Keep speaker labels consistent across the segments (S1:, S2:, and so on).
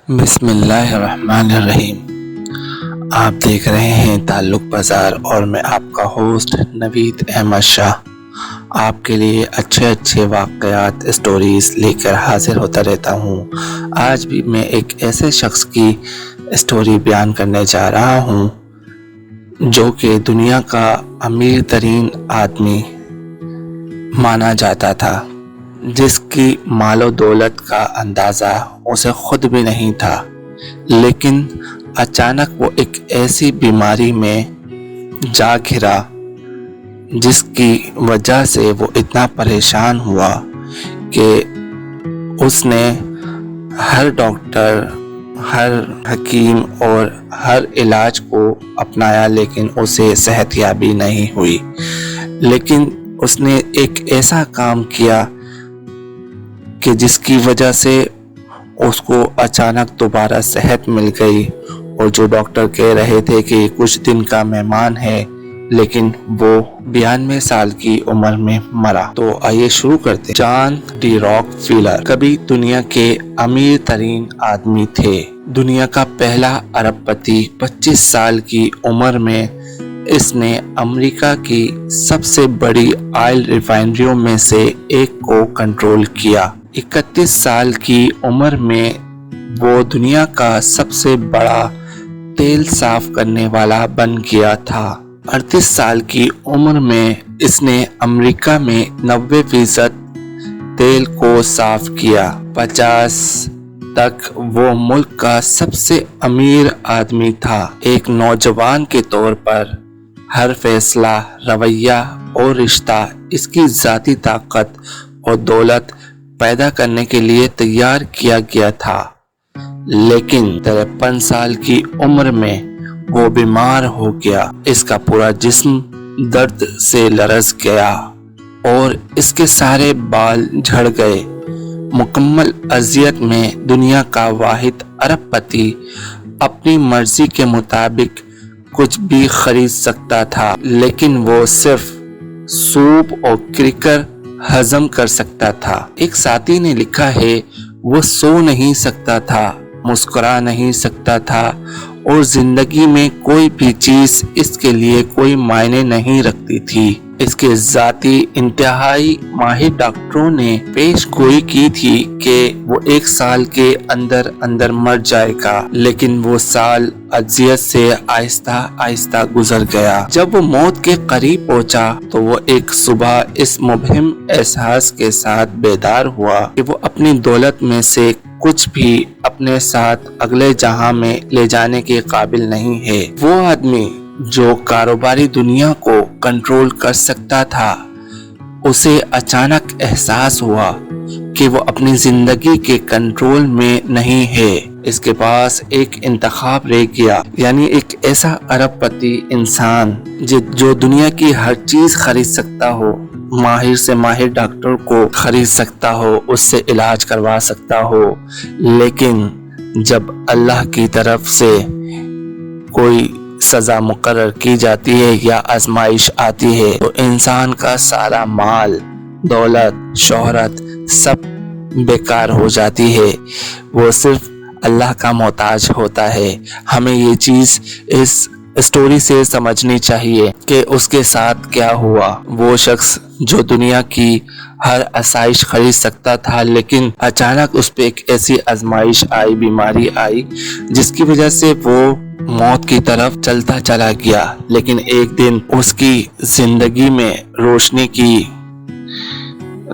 S1: بسم اللہ الرحمن الرحیم۔ آپ دیکھ رہے ہیں تعلق بازار اور میں آپ کا ہوسٹ نوید احمد شاہ آپ کے لیے اچھے واقعات اسٹوریز لے کر حاضر ہوتا رہتا ہوں۔ آج بھی میں ایک ایسے شخص کی اسٹوری بیان کرنے جا رہا ہوں جو کہ دنیا کا امیر ترین آدمی مانا جاتا تھا، جس کی مال و دولت کا اندازہ اسے خود بھی نہیں تھا، لیکن اچانک وہ ایک ایسی بیماری میں جا گھرا جس کی وجہ سے وہ اتنا پریشان ہوا کہ اس نے ہر ڈاکٹر، ہر حکیم اور ہر علاج کو اپنایا، لیکن اسے صحت یابی نہیں ہوئی۔ لیکن اس نے ایک ایسا کام کیا کہ جس کی وجہ سے اس کو اچانک دوبارہ صحت مل گئی، اور جو ڈاکٹر کہہ رہے تھے کہ کچھ دن کا مہمان ہے، لیکن وہ 92 سال کی عمر میں مرا۔ تو آئیے شروع کرتے ہیں۔ جان ڈی راک فیلر کبھی دنیا کے امیر ترین آدمی تھے۔ دنیا کا پہلا ارب پتی 25 سال کی عمر میں اس نے امریکہ کی سب سے بڑی آئل ریفائنریوں میں سے ایک کو کنٹرول کیا۔ 31 سال کی عمر میں وہ دنیا کا سب سے بڑا تیل صاف کرنے والا بن گیا تھا۔ 38 سال کی عمر میں اس نے امریکہ میں 90% تیل کو صاف کیا۔ 50 تک وہ ملک کا سب سے امیر آدمی تھا۔ ایک نوجوان کے طور پر ہر فیصلہ، رویہ اور رشتہ اس کی ذاتی طاقت اور دولت پیدا کرنے کے لیے تیار کیا گیا تھا، لیکن 53 سال کی عمر میں وہ بیمار ہو گیا۔ اس کا پورا جسم درد سے لرز گیا اور اس کے سارے بال جھڑ گئے۔ مکمل اذیت میں دنیا کا واحد ارب پتی اپنی مرضی کے مطابق کچھ بھی خرید سکتا تھا، لیکن وہ صرف سوپ اور کریکر ہضم کر سکتا تھا۔ ایک ساتھی نے لکھا ہے، وہ سو نہیں سکتا تھا، مسکرا نہیں سکتا تھا، اور زندگی میں کوئی بھی چیز اس کے لیے کوئی معنی نہیں رکھتی تھی۔ اس کے ذاتی انتہائی ماہر ڈاکٹروں نے پیش گوئی کی تھی کہ وہ 1 سال کے اندر مر جائے گا، لیکن وہ سال اذیت سے آہستہ آہستہ گزر گیا۔ جب وہ موت کے قریب پہنچا تو وہ ایک صبح اس مبہم احساس کے ساتھ بیدار ہوا کہ وہ اپنی دولت میں سے کچھ بھی اپنے ساتھ اگلے جہاں میں لے جانے کے قابل نہیں ہے۔ وہ آدمی جو کاروباری دنیا کو کنٹرول کر سکتا تھا، اسے اچانک احساس ہوا کہ وہ اپنی زندگی کے کنٹرول میں نہیں ہے۔ اس کے پاس ایک انتخاب رہ گیا، یعنی ایک ایسا ارب پتی انسان جو دنیا کی ہر چیز خرید سکتا ہو، ماہر سے ماہر ڈاکٹر کو خرید سکتا ہو، اس سے علاج کروا سکتا ہو، لیکن جب اللہ کی طرف سے کوئی سزا مقرر کی جاتی ہے یا آزمائش آتی ہے تو انسان کا سارا مال، دولت، شہرت سب بیکار ہو جاتی ہے، وہ صرف اللہ کا محتاج ہوتا ہے۔ ہمیں یہ چیز اس اسٹوری سے سمجھنی چاہیے کہ اس کے ساتھ کیا ہوا۔ وہ شخص جو دنیا کی ہر آسائش خرید سکتا تھا، لیکن اچانک اس پہ ایک ایسی آزمائش آئی، بیماری آئی، جس کی وجہ سے وہ موت کی طرف چلتا چلا گیا۔ لیکن ایک دن اس کی زندگی میں روشنی کی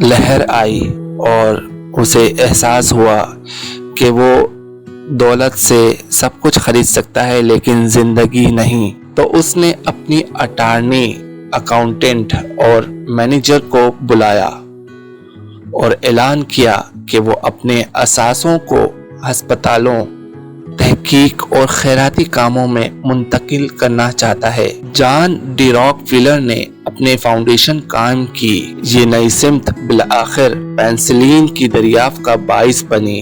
S1: لہر آئی اور اسے احساس ہوا کہ وہ دولت سے سب کچھ خرید سکتا ہے، لیکن زندگی نہیں۔ تو اس نے اپنی اٹارنی، اکاؤنٹنٹ اور مینیجر کو بلایا اور اعلان کیا کہ وہ اپنے اثاثوں کو ہسپتالوں، تحقیق اور خیراتی کاموں میں منتقل کرنا چاہتا ہے۔ جان ڈی راک فیلر نے اپنے فاؤنڈیشن قائم کی۔ یہ نئی سمت بالآخر پینسلین کی دریافت کا باعث بنی،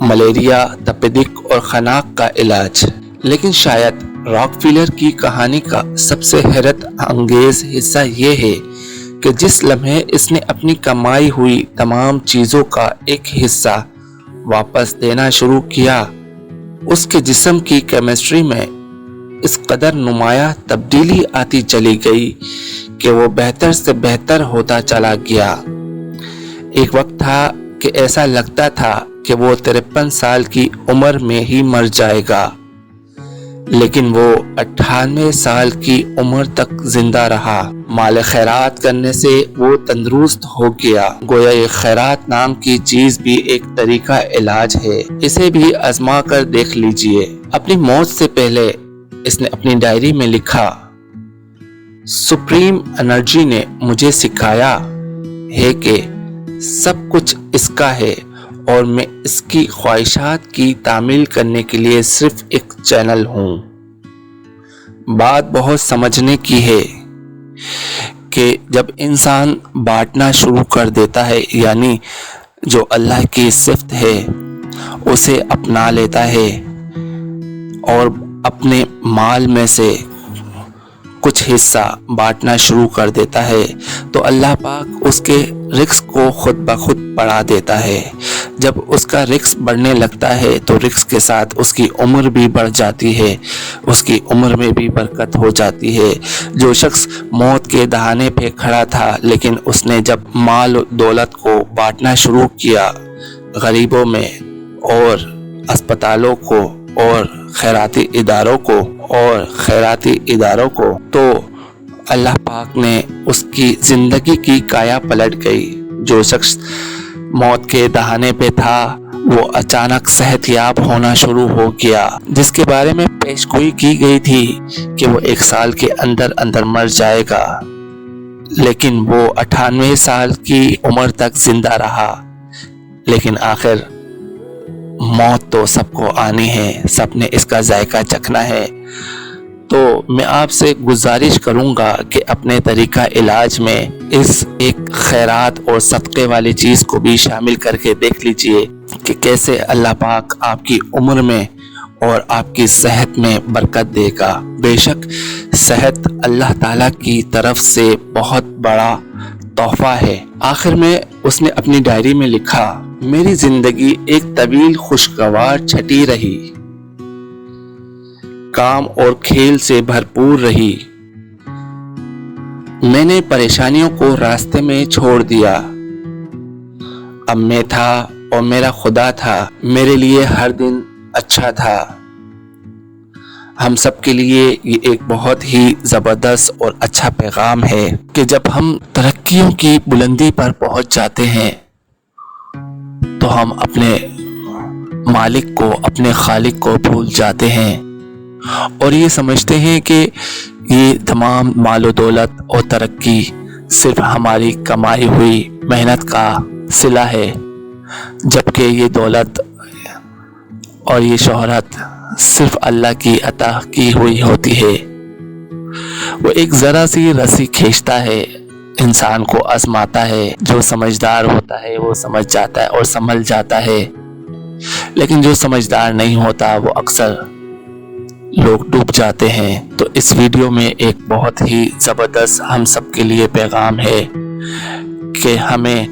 S1: ملیریا، تپیدق اور خناق کا علاج۔ لیکن شاید راک فیلر کی کہانی کا سب سے حیرت انگیز حصہ یہ ہے کہ جس لمحے اس نے اپنی کمائی ہوئی تمام چیزوں کا ایک حصہ वापस देना शुरू किया, उसके जिस्म की केमिस्ट्री में इस कदर नुमाया तब्दीली आती चली गई कि वो बेहतर से बेहतर होता चला गया। एक वक्त था कि ऐसा लगता था कि वो 53 साल की उम्र में ही मर जाएगा, लेकिन वो 98 साल की उम्र तक जिंदा रहा। माल खैरात करने से वो तंदुरुस्त हो गया। गोया ये खैरात नाम की चीज भी एक तरीका इलाज है, इसे भी आजमा कर देख लीजिए। अपनी मौत से पहले इसने अपनी डायरी में लिखा, सुप्रीम एनर्जी ने मुझे सिखाया है कि सब कुछ इसका है और मैं इसकी ख्वाहिशात की तामील करने के लिए सिर्फ एक चैनल हूँ। बात बहुत समझने की है कि जब इंसान बांटना शुरू कर देता है, यानी जो अल्लाह की सिफ्त है उसे अपना लेता है और अपने माल में से कुछ हिस्सा बांटना शुरू कर देता है, तो अल्लाह पाक उसके रिस्क को खुद ब खुद बढ़ा देता है। जब उसका रिस्क बढ़ने लगता है तो रिस्क के साथ उसकी उम्र भी बढ़ जाती है, उसकी उम्र में भी बरकत हो जाती है। जो शख्स मौत के दहाने पे खड़ा था, लेकिन उसने जब माल दौलत को बांटना शुरू किया गरीबों में और अस्पतालों को और खैराती इदारों को तो अल्लाह पाक ने उसकी जिंदगी की काया पलट गई। जो शख्स मौत के दहाने पे था वो अचानक सेहतयाब होना शुरू हो गया, जिसके बारे में पेशगोई की गई थी कि वो 1 साल के अंदर अंदर मर जाएगा, लेकिन वो 98 साल की उम्र तक जिंदा रहा। लेकिन आखिर मौत तो सबको आनी है, सबने इसका जायका चखना है। तो मैं आपसे गुजारिश करूंगा कि अपने तरीका इलाज में इस एक खैरात और सदक़े वाली चीज़ को भी शामिल करके देख लीजिए कि कैसे अल्लाह पाक आपकी उम्र में और आपकी सेहत में बरकत देगा। बेशक सेहत अल्लाह ताला की तरफ से बहुत बड़ा तोहफा है। आखिर में उसने अपनी डायरी में लिखा, मेरी जिंदगी एक तवील खुशगवार छठी रही, काम और खेल से भरपूर रही। मैंने परेशानियों को रास्ते में छोड़ दिया। अब मैं था और मेरा खुदा था। मेरे लिए हर दिन अच्छा था। हम सब के लिए ये एक बहुत ही ज़बरदस्त और अच्छा पैगाम है कि जब हम तरक्कियों की बुलंदी पर पहुंच जाते हैं तो हम अपने मालिक को, अपने खालिक को भूल जाते हैं और ये समझते हैं कि ये तमाम मालो दौलत और तरक्की सिर्फ हमारी कमाई हुई मेहनत का सिला है, जबकि ये दौलत और ये शोहरत सिर्फ अल्लाह की अता की हुई होती है। वो एक ज़रा सी रस्सी खींचता है, इंसान को आजमाता है। जो समझदार होता है वो समझ जाता है और संभल जाता है, लेकिन जो समझदार नहीं होता वो अक्सर लोग डूब जाते हैं। तो इस वीडियो में एक बहुत ही ज़बरदस्त हम सब के लिए पैगाम है कि हमें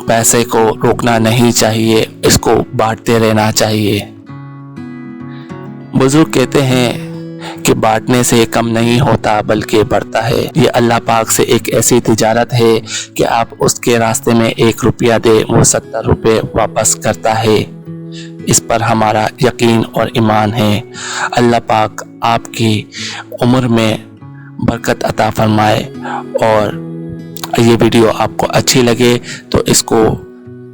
S1: पैसे को रोकना नहीं चाहिए, इसको बांटते रहना चाहिए। बुजुर्ग कहते हैं कि बांटने से कम नहीं होता बल्कि बढ़ता है। ये अल्लाह पाक से एक ऐसी तिजारत है कि आप उसके रास्ते में 1 रुपया दे, वो 70 रुपये वापस करता है। इस पर हमारा यकीन और ईमान है। अल्लाह पाक आपकी उम्र में बरकत अता फरमाए। और ये वीडियो आपको अच्छी लगे तो इसको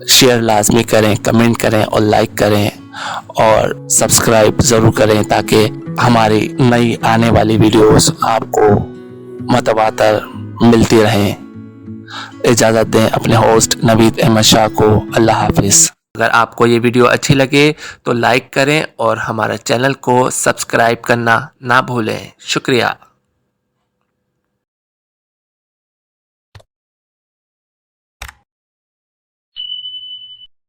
S1: शेयर लाजमी करें, कमेंट करें और लाइक करें और सब्सक्राइब ज़रूर करें ताकि हमारी नई आने वाली वीडियोस आपको मतवातर मिलती रहें। इजाज़त दें अपने होस्ट नवीद अहमद शाह को। अल्लाह हाफिज़। अगर आपको ये वीडियो अच्छी लगे तो लाइक करें और हमारे चैनल को सब्सक्राइब करना ना भूलें। शुक्रिया।